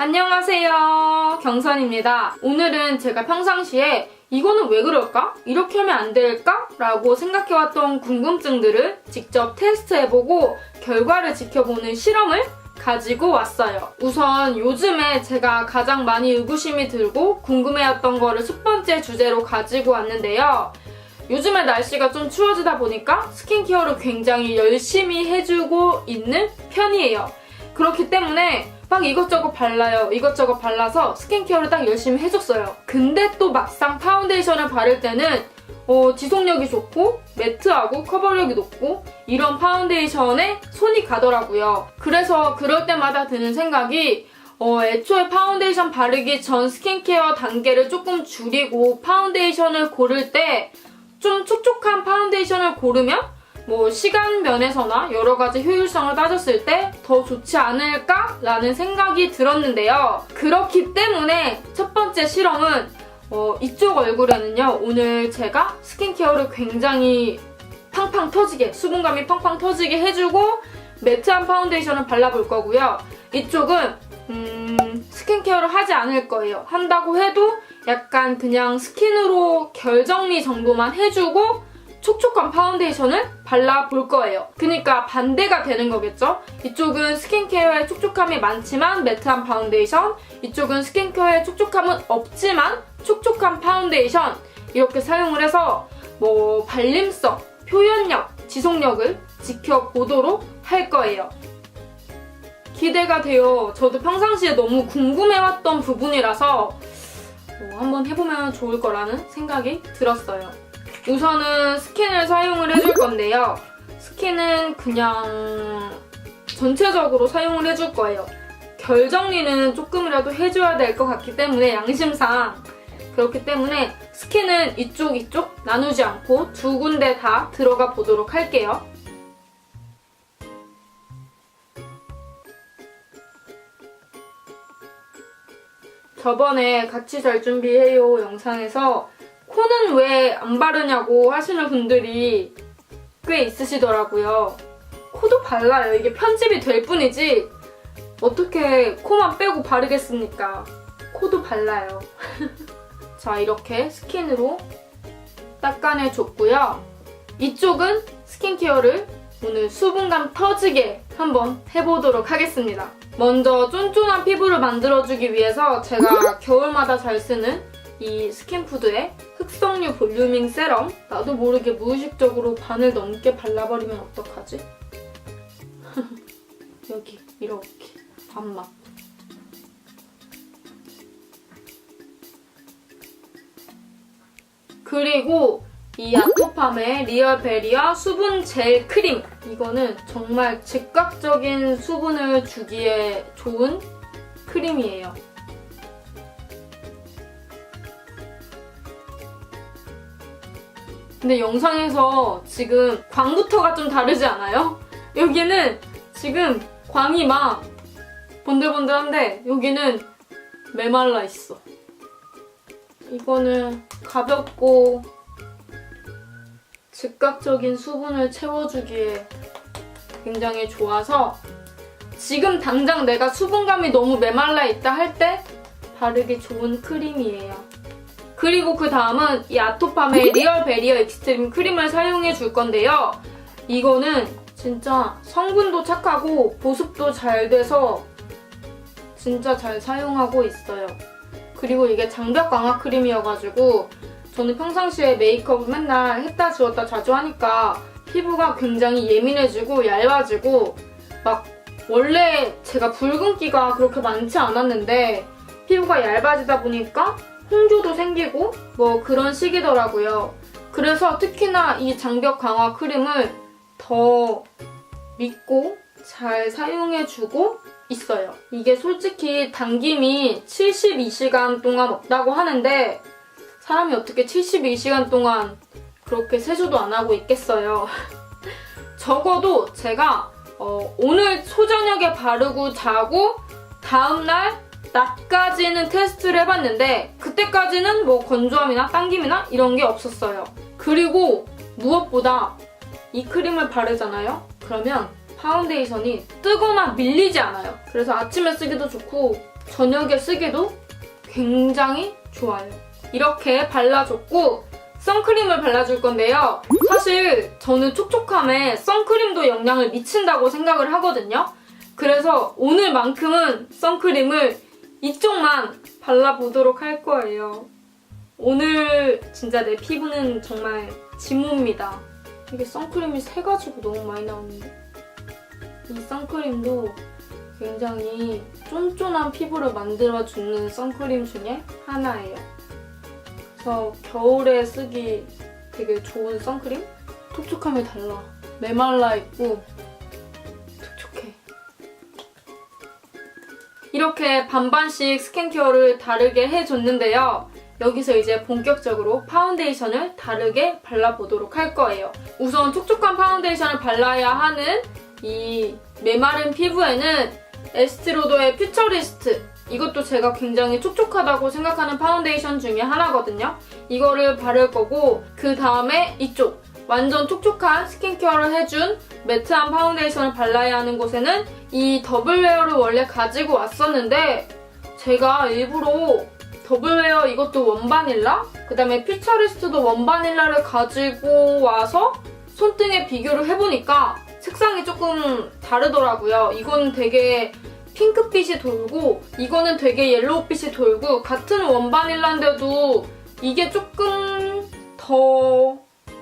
안녕하세요, 경선입니다. 오늘은 제가 평상시에 이거는 왜 그럴까? 이렇게 하면 안 될까? 라고 생각해왔던 궁금증들을 직접 테스트해보고 결과를 지켜보는 실험을 가지고 왔어요. 우선 요즘에 제가 가장 많이 의구심이 들고 궁금해했던 거를 첫 번째 주제로 가지고 왔는데요. 요즘에 날씨가 좀 추워지다 보니까 스킨케어를 굉장히 열심히 해주고 있는 편이에요. 그렇기 때문에 막 이것저것 발라요. 이것저것 발라서 스킨케어를 딱 열심히 해줬어요. 근데 또 막상 파운데이션을 바를 때는 지속력이 좋고 매트하고 커버력이 높고 이런 파운데이션에 손이 가더라고요. 그래서 그럴 때마다 드는 생각이 애초에 파운데이션 바르기 전 스킨케어 단계를 조금 줄이고 파운데이션을 고를 때 좀 촉촉한 파운데이션을 고르면 시간 면에서나 여러 가지 효율성을 따졌을 때 더 좋지 않을까라는 생각이 들었는데요. 그렇기 때문에 첫 번째 실험은 이쪽 얼굴에는요, 오늘 제가 스킨케어를 굉장히 팡팡 터지게, 수분감이 팡팡 터지게 해주고 매트한 파운데이션을 발라볼 거고요. 이쪽은 스킨케어를 하지 않을 거예요. 한다고 해도 약간 그냥 스킨으로 결 정리 정도만 해주고 촉촉한 파운데이션을 발라볼 거예요. 그러니까 반대가 되는 거겠죠? 이쪽은 스킨케어에 촉촉함이 많지만 매트한 파운데이션, 이쪽은 스킨케어에 촉촉함은 없지만 촉촉한 파운데이션 이렇게 사용을 해서 발림성, 표현력, 지속력을 지켜보도록 할 거예요. 기대가 돼요. 저도 평상시에 너무 궁금해왔던 부분이라서 한번 해보면 좋을 거라는 생각이 들었어요. 우선은 스킨을 사용을 해줄 건데요. 스킨은 그냥 전체적으로 사용을 해줄 거예요. 결 정리는 조금이라도 해줘야 될 것 같기 때문에 양심상 그렇기 때문에 스킨은 이쪽 나누지 않고 두 군데 다 들어가 보도록 할게요. 저번에 같이 잘 준비해요 영상에서 코는 왜 안 바르냐고 하시는 분들이 꽤 있으시더라고요. 코도 발라요. 이게 편집이 될 뿐이지 어떻게 코만 빼고 바르겠습니까? 코도 발라요. 자, 이렇게 스킨으로 닦아내줬고요. 이쪽은 스킨케어를 오늘 수분감 터지게 한번 해보도록 하겠습니다. 먼저 쫀쫀한 피부를 만들어주기 위해서 제가 겨울마다 잘 쓰는 이 스킨푸드의 흑석류 볼류밍 세럼, 나도 모르게 무의식적으로 반을 넘게 발라버리면 어떡하지? 여기 이렇게 반맛. 그리고 이 아토팜의 리얼 베리어 수분 젤 크림, 이거는 정말 즉각적인 수분을 주기에 좋은 크림이에요. 근데 영상에서 지금 광부터가 좀 다르지 않아요? 여기는 지금 광이 막 번들번들한데 여기는 메말라 있어. 이거는 가볍고 즉각적인 수분을 채워주기에 굉장히 좋아서 지금 당장 내가 수분감이 너무 메말라 있다 할 때 바르기 좋은 크림이에요. 그리고 그 다음은 이 아토팜의 리얼 베리어 익스트림 크림을 사용해 줄 건데요. 이거는 진짜 성분도 착하고 보습도 잘 돼서 진짜 잘 사용하고 있어요. 그리고 이게 장벽 강화 크림이어가지고 저는 평상시에 메이크업을 맨날 했다 지웠다 자주 하니까 피부가 굉장히 예민해지고 얇아지고 원래 제가 붉은기가 그렇게 많지 않았는데 피부가 얇아지다 보니까 홍조도 생기고 그런 시기더라고요. 그래서 특히나 이 장벽 강화 크림을 더 믿고 잘 사용해주고 있어요. 이게 솔직히 당김이 72시간 동안 없다고 하는데 사람이 어떻게 72시간 동안 그렇게 세수도 안 하고 있겠어요. 적어도 제가 오늘 초저녁에 바르고 자고 다음날 낮까지는 테스트를 해봤는데 그때까지는 건조함이나 당김이나 이런 게 없었어요. 그리고 무엇보다 이 크림을 바르잖아요? 그러면 파운데이션이 뜨거나 밀리지 않아요. 그래서 아침에 쓰기도 좋고 저녁에 쓰기도 굉장히 좋아요. 이렇게 발라줬고 선크림을 발라줄 건데요. 사실 저는 촉촉함에 선크림도 영향을 미친다고 생각을 하거든요. 그래서 오늘만큼은 선크림을 이쪽만 발라보도록 할 거예요. 오늘 진짜 내 피부는 정말 진모입니다. 이게 선크림이 세 가지고 너무 많이 나오는데 이 선크림도 굉장히 쫀쫀한 피부를 만들어주는 선크림 중에 하나예요. 그래서 겨울에 쓰기 되게 좋은 선크림? 촉촉함이 달라. 메말라 있고 촉촉해. 이렇게 반반씩 스킨케어를 다르게 해줬는데요. 여기서 이제 본격적으로 파운데이션을 다르게 발라보도록 할 거예요. 우선 촉촉한 파운데이션을 발라야 하는 이 메마른 피부에는 에스티로더의 퓨처리스트, 이것도 제가 굉장히 촉촉하다고 생각하는 파운데이션 중에 하나거든요. 이거를 바를 거고 그 다음에 이쪽 완전 촉촉한 스킨케어를 해준 매트한 파운데이션을 발라야 하는 곳에는 이 더블웨어를 원래 가지고 왔었는데 제가 일부러 더블웨어 이것도 원바닐라, 그 다음에 퓨처리스트도 원바닐라를 가지고 와서 손등에 비교를 해보니까 색상이 조금 다르더라고요. 이거는 되게 핑크빛이 돌고 이거는 되게 옐로우빛이 돌고 같은 원바닐라인데도 이게 조금 더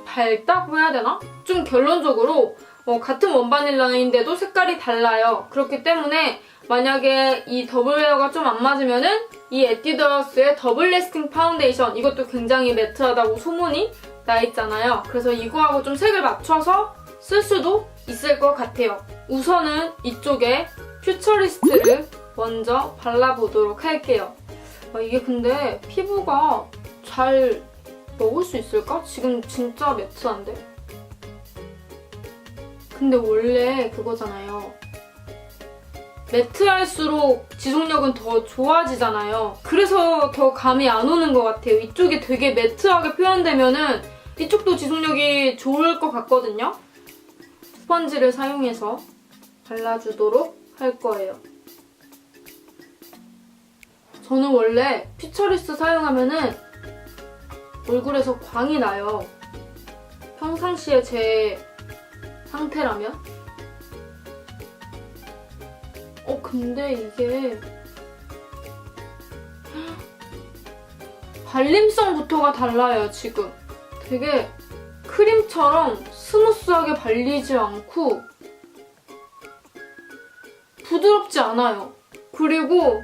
밝다고 해야 되나? 좀 결론적으로 같은 원바닐라인데도 색깔이 달라요. 그렇기 때문에 만약에 이 더블웨어가 좀 안 맞으면은 이 에뛰드하우스의 더블 래스팅 파운데이션, 이것도 굉장히 매트하다고 소문이 나 있잖아요. 그래서 이거하고 좀 색을 맞춰서 쓸 수도 있을 것 같아요. 우선은 이쪽에 퓨처리스트를 먼저 발라보도록 할게요. 이게 근데 피부가 잘 먹을 수 있을까? 지금 진짜 매트한데? 근데 원래 그거잖아요. 매트할수록 지속력은 더 좋아지잖아요. 그래서 더 감이 안 오는 것 같아요. 이쪽이 되게 매트하게 표현되면은 이쪽도 지속력이 좋을 것 같거든요. 스펀지를 사용해서 발라주도록 할 거예요. 저는 원래 퓨처리스트 사용하면은 얼굴에서 광이 나요. 평상시에 제 상태라면. 근데 이게 발림성부터가 달라요, 지금. 되게 크림처럼 스무스하게 발리지 않고 부드럽지 않아요. 그리고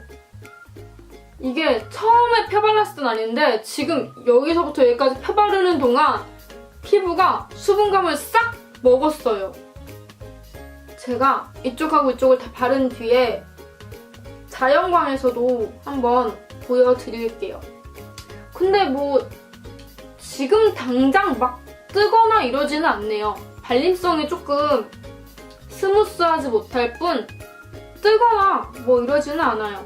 이게 처음에 펴발랐을 땐 아닌데 지금 여기서부터 여기까지 펴바르는 동안 피부가 수분감을 싹 먹었어요. 제가 이쪽하고 이쪽을 다 바른 뒤에 자연광에서도 한번 보여드릴게요. 근데 뭐 지금 당장 막 뜨거나 이러지는 않네요. 발림성이 조금 스무스하지 못할 뿐 뜨거나 뭐 이러지는 않아요.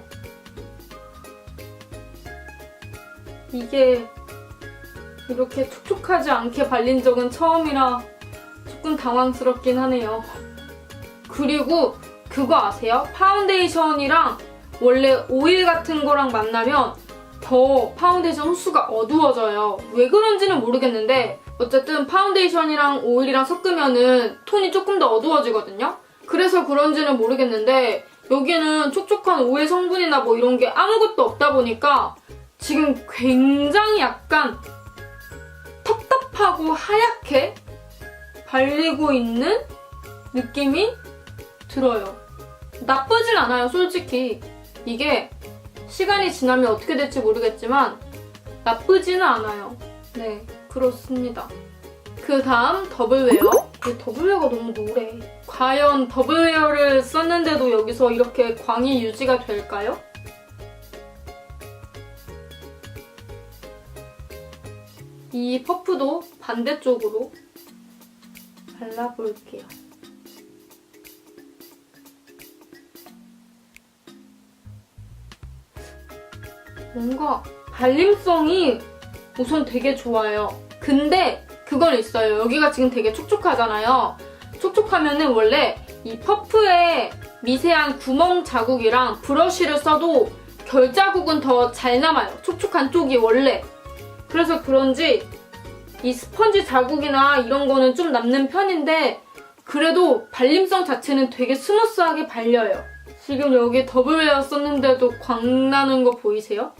이게 이렇게 촉촉하지 않게 발린 적은 처음이라 조금 당황스럽긴 하네요. 그리고 그거 아세요? 파운데이션이랑 원래 오일 같은 거랑 만나면 더 파운데이션 흡수가 어두워져요. 왜 그런지는 모르겠는데 어쨌든 파운데이션이랑 오일이랑 섞으면은 톤이 조금 더 어두워지거든요? 그래서 그런지는 모르겠는데 여기는 촉촉한 오일 성분이나 뭐 이런 게 아무것도 없다 보니까 지금 굉장히 약간 텁텁하고 하얗게 발리고 있는 느낌이 들어요. 나쁘진 않아요, 솔직히. 이게 시간이 지나면 어떻게 될지 모르겠지만 나쁘지는 않아요. 네, 그렇습니다. 그 다음 더블웨어. 이 더블웨어가 너무 노래. 과연 더블웨어를 썼는데도 여기서 이렇게 광이 유지가 될까요? 이 퍼프도 반대쪽으로 발라볼게요. 뭔가 발림성이 우선 되게 좋아요. 근데 그건 있어요. 여기가 지금 되게 촉촉하잖아요. 촉촉하면은 원래 이 퍼프에 미세한 구멍 자국이랑 브러쉬를 써도 결 자국은 더 잘 남아요. 촉촉한 쪽이 원래. 그래서 그런지 이 스펀지 자국이나 이런 거는 좀 남는 편인데 그래도 발림성 자체는 되게 스무스하게 발려요. 지금 여기 더블 레어 썼는데도 광 나는 거 보이세요?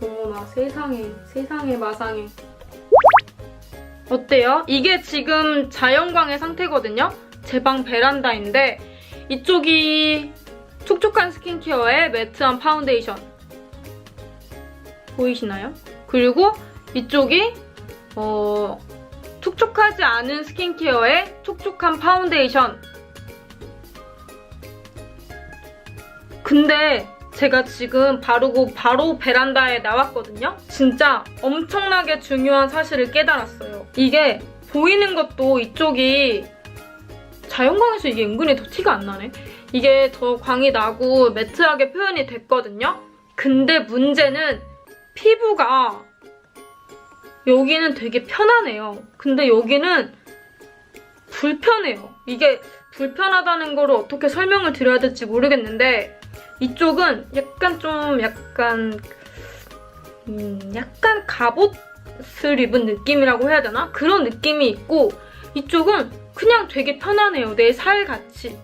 어머나 세상에 마상에. 어때요? 이게 지금 자연광의 상태거든요? 제 방 베란다인데 이쪽이 촉촉한 스킨케어에 매트한 파운데이션 보이시나요? 그리고 이쪽이 촉촉하지 않은 스킨케어에 촉촉한 파운데이션. 근데 제가 지금 바르고 바로 베란다에 나왔거든요? 진짜 엄청나게 중요한 사실을 깨달았어요. 이게 보이는 것도 이쪽이 자연광에서 이게 은근히 더 티가 안 나네. 이게 더 광이 나고 매트하게 표현이 됐거든요? 근데 문제는 피부가 여기는 되게 편하네요. 근데 여기는 불편해요. 이게 불편하다는 거를 어떻게 설명을 드려야 될지 모르겠는데 이쪽은 약간 갑옷을 입은 느낌이라고 해야 되나? 그런 느낌이 있고 이쪽은 그냥 되게 편하네요. 내 살같이.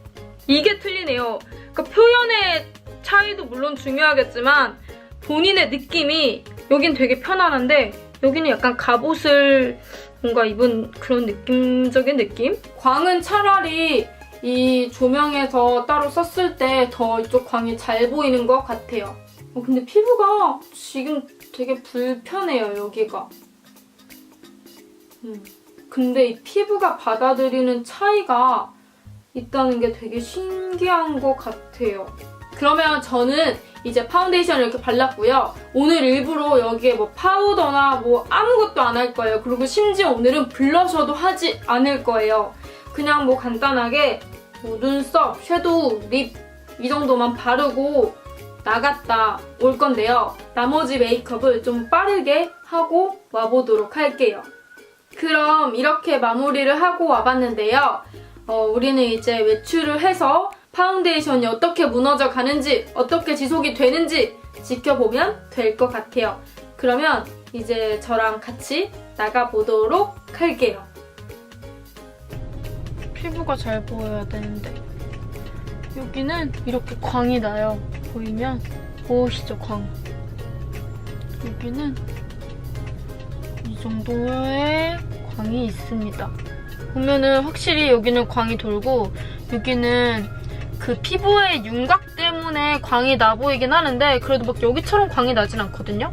이게 틀리네요. 그러니까 표현의 차이도 물론 중요하겠지만 본인의 느낌이 여긴 되게 편안한데 여기는 약간 갑옷을 뭔가 입은 그런 느낌적인 느낌? 광은 차라리 이 조명에서 따로 썼을 때 더 이쪽 광이 잘 보이는 것 같아요. 근데 피부가 지금 되게 불편해요, 여기가. 근데 이 피부가 받아들이는 차이가 있다는 게 되게 신기한 것 같아요. 그러면 저는 이제 파운데이션을 이렇게 발랐고요. 오늘 일부러 여기에 뭐 파우더나 뭐 아무것도 안 할 거예요. 그리고 심지어 오늘은 블러셔도 하지 않을 거예요. 그냥 뭐 간단하게 뭐 눈썹, 섀도우, 립 이 정도만 바르고 나갔다 올 건데요. 나머지 메이크업을 좀 빠르게 하고 와보도록 할게요. 그럼 이렇게 마무리를 하고 와봤는데요. 우리는 이제 외출을 해서 파운데이션이 어떻게 무너져 가는지, 어떻게 지속이 되는지 지켜보면 될 것 같아요. 그러면 이제 저랑 같이 나가보도록 할게요. 피부가 잘 보여야 되는데 여기는 이렇게 광이 나요. 보이면 보이시죠? 광. 여기는 이 정도의 광이 있습니다. 보면은 확실히 여기는 광이 돌고 여기는 그 피부의 윤곽 때문에 광이 나 보이긴 하는데 그래도 막 여기처럼 광이 나진 않거든요?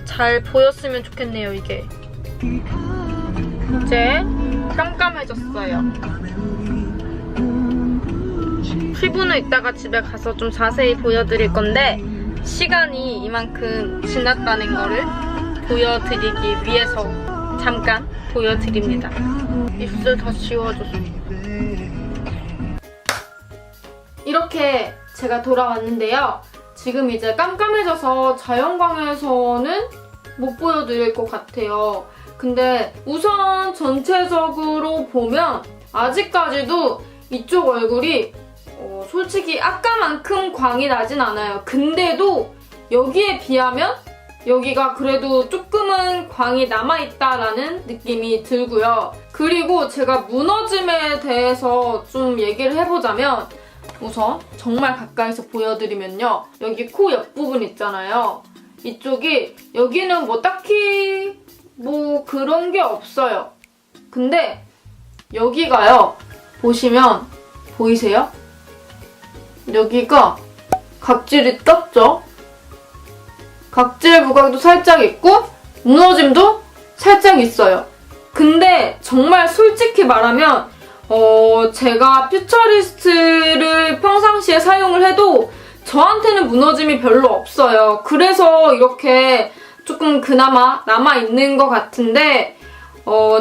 잘 보였으면 좋겠네요, 이게. 이제 깜깜해졌어요. 피부는 이따가 집에 가서 좀 자세히 보여드릴 건데 시간이 이만큼 지났다는 거를 보여드리기 위해서 잠깐 보여드립니다. 입술 다 지워줬어. 이렇게 제가 돌아왔는데요. 지금 이제 깜깜해져서 자연광에서는 못 보여드릴 것 같아요. 근데 우선 전체적으로 보면 아직까지도 이쪽 얼굴이 솔직히 아까만큼 광이 나진 않아요. 근데도 여기에 비하면 여기가 그래도 조금은 광이 남아있다라는 느낌이 들고요. 그리고 제가 무너짐에 대해서 좀 얘기를 해보자면 우선 정말 가까이서 보여드리면요. 여기 코 옆부분 있잖아요. 이쪽이 여기는 뭐 딱히 뭐 그런 게 없어요. 근데 여기가요. 보시면 보이세요? 여기가 각질이 떴죠? 각질 부각도 살짝 있고 무너짐도 살짝 있어요. 근데 정말 솔직히 말하면 제가 퓨처리스트를 평상시에 사용을 해도 저한테는 무너짐이 별로 없어요. 그래서 이렇게 조금 그나마 남아있는 것 같은데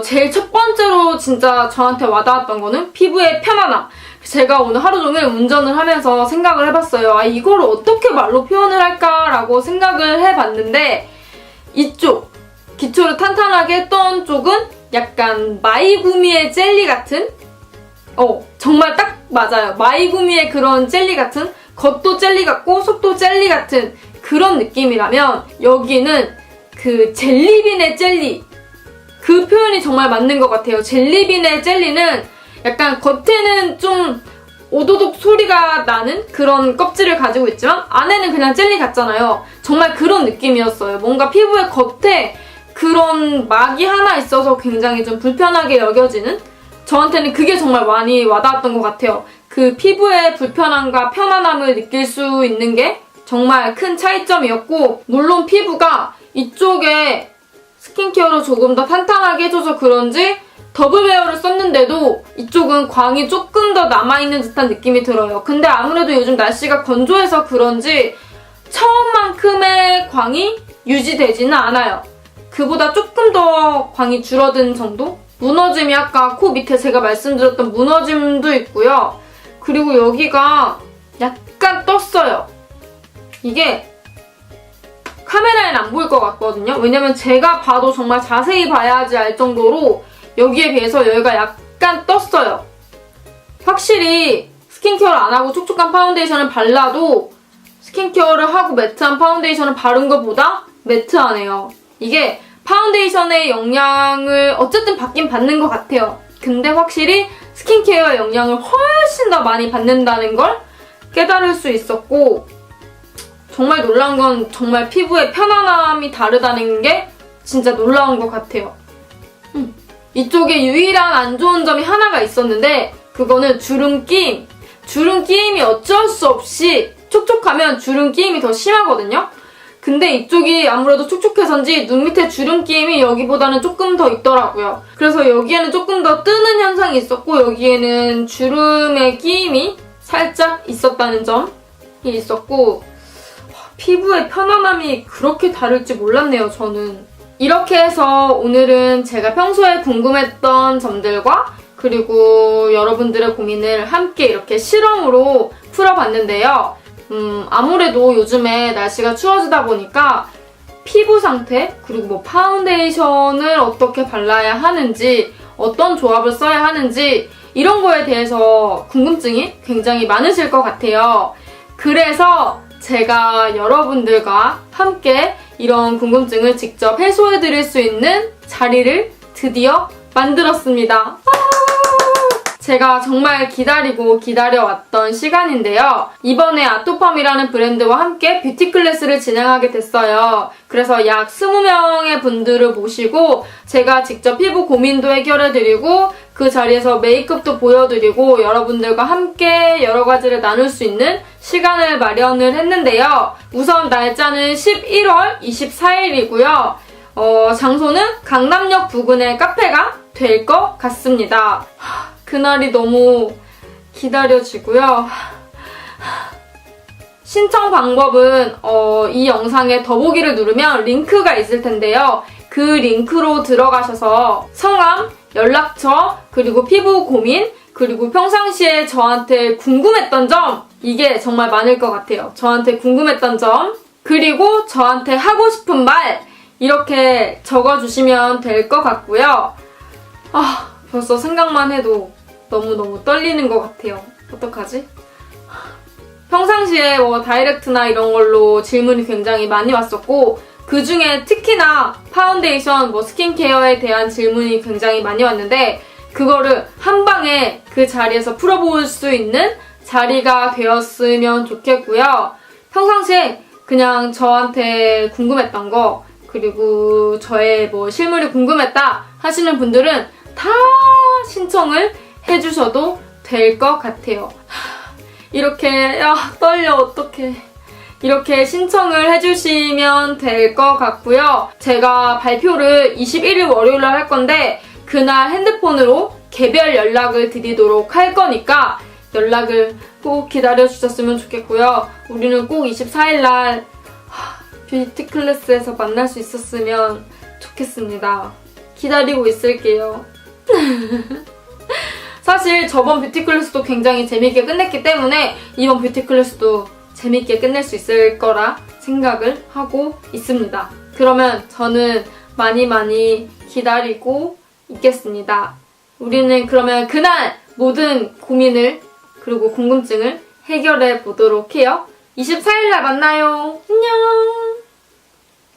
제일 첫 번째로 진짜 저한테 와닿았던 거는 피부의 편안함. 제가 오늘 하루 종일 운전을 하면서 생각을 해봤어요. 이거를 어떻게 말로 표현을 할까라고 생각을 해봤는데 이쪽, 기초를 탄탄하게 했던 쪽은 약간 마이구미의 젤리 같은? 정말 딱 맞아요. 마이구미의 그런 젤리 같은? 겉도 젤리 같고 속도 젤리 같은 그런 느낌이라면 여기는 그 젤리빈의 젤리, 그 표현이 정말 맞는 것 같아요. 젤리빈의 젤리는 약간 겉에는 좀 오도독 소리가 나는 그런 껍질을 가지고 있지만 안에는 그냥 젤리 같잖아요. 정말 그런 느낌이었어요. 뭔가 피부의 겉에 그런 막이 하나 있어서 굉장히 좀 불편하게 여겨지는? 저한테는 그게 정말 많이 와닿았던 것 같아요. 그 피부의 불편함과 편안함을 느낄 수 있는 게 정말 큰 차이점이었고, 물론 피부가 이쪽에 스킨케어로 조금 더 탄탄하게 해줘서 그런지 더블웨어를 썼는데도 이쪽은 광이 조금 더 남아있는 듯한 느낌이 들어요. 근데 아무래도 요즘 날씨가 건조해서 그런지 처음만큼의 광이 유지되지는 않아요. 그보다 조금 더 광이 줄어든 정도? 무너짐이 아까 코 밑에 제가 말씀드렸던 무너짐도 있고요. 그리고 여기가 약간 떴어요. 이게 카메라엔 안 보일 것 같거든요. 왜냐면 제가 봐도 정말 자세히 봐야지 알 정도로 여기에 비해서 여기가 약간 떴어요. 확실히 스킨케어를 안 하고 촉촉한 파운데이션을 발라도 스킨케어를 하고 매트한 파운데이션을 바른 것보다 매트하네요. 이게 파운데이션의 영향을 어쨌든 받긴 받는 것 같아요. 근데 확실히 스킨케어의 영향을 훨씬 더 많이 받는다는 걸 깨달을 수 있었고, 정말 놀라운 건 정말 피부의 편안함이 다르다는 게 진짜 놀라운 것 같아요. 이쪽에 유일한 안 좋은 점이 하나가 있었는데 그거는 주름 끼임. 주름 끼임이 어쩔 수 없이 촉촉하면 주름 끼임이 더 심하거든요. 근데 이쪽이 아무래도 촉촉해서인지 눈 밑에 주름 끼임이 여기보다는 조금 더 있더라고요. 그래서 여기에는 조금 더 뜨는 현상이 있었고 여기에는 주름의 끼임이 살짝 있었다는 점이 있었고, 피부의 편안함이 그렇게 다를지 몰랐네요, 저는. 이렇게 해서 오늘은 제가 평소에 궁금했던 점들과 그리고 여러분들의 고민을 함께 이렇게 실험으로 풀어봤는데요. 아무래도 요즘에 날씨가 추워지다 보니까 피부 상태, 그리고 뭐 파운데이션을 어떻게 발라야 하는지, 어떤 조합을 써야 하는지 이런 거에 대해서 궁금증이 굉장히 많으실 것 같아요. 그래서 제가 여러분들과 함께 이런 궁금증을 직접 해소해드릴 수 있는 자리를 드디어 만들었습니다. 제가 정말 기다리고 기다려왔던 시간인데요. 이번에 아토팜이라는 브랜드와 함께 뷰티 클래스를 진행하게 됐어요. 그래서 약 20명의 분들을 모시고 제가 직접 피부 고민도 해결해드리고 그 자리에서 메이크업도 보여드리고 여러분들과 함께 여러 가지를 나눌 수 있는 시간을 마련을 했는데요. 우선 날짜는 11월 24일이고요. 장소는 강남역 부근의 카페가 될 것 같습니다. 그날이 너무 기다려지고요. 신청 방법은 이 영상에 더보기를 누르면 링크가 있을 텐데요. 그 링크로 들어가셔서 성함, 연락처, 그리고 피부 고민, 그리고 평상시에 저한테 궁금했던 점, 이게 정말 많을 것 같아요. 저한테 궁금했던 점, 그리고 저한테 하고 싶은 말, 이렇게 적어주시면 될 것 같고요. 벌써 생각만 해도 너무너무 떨리는 것 같아요. 어떡하지? 평상시에 뭐 다이렉트나 이런 걸로 질문이 굉장히 많이 왔었고 그 중에 특히나 파운데이션, 뭐 스킨케어에 대한 질문이 굉장히 많이 왔는데 그거를 한 방에 그 자리에서 풀어볼 수 있는 자리가 되었으면 좋겠고요. 평상시에 그냥 저한테 궁금했던 거, 그리고 저의 뭐 실물이 궁금했다 하시는 분들은 다 신청을 해주셔도 될 것 같아요. 이렇게 떨려 어떡해. 이렇게 신청을 해주시면 될 것 같고요. 제가 발표를 21일 월요일날 할 건데 그날 핸드폰으로 개별 연락을 드리도록 할 거니까 연락을 꼭 기다려주셨으면 좋겠고요. 우리는 꼭 24일날 뷰티 클래스에서 만날 수 있었으면 좋겠습니다. 기다리고 있을게요. 사실 저번 뷰티 클래스도 굉장히 재밌게 끝냈기 때문에 이번 뷰티 클래스도 재밌게 끝낼 수 있을 거라 생각을 하고 있습니다. 그러면 저는 많이 기다리고 있겠습니다. 우리는 그러면 그날 모든 고민을 그리고 궁금증을 해결해 보도록 해요. 24일날 만나요. 안녕!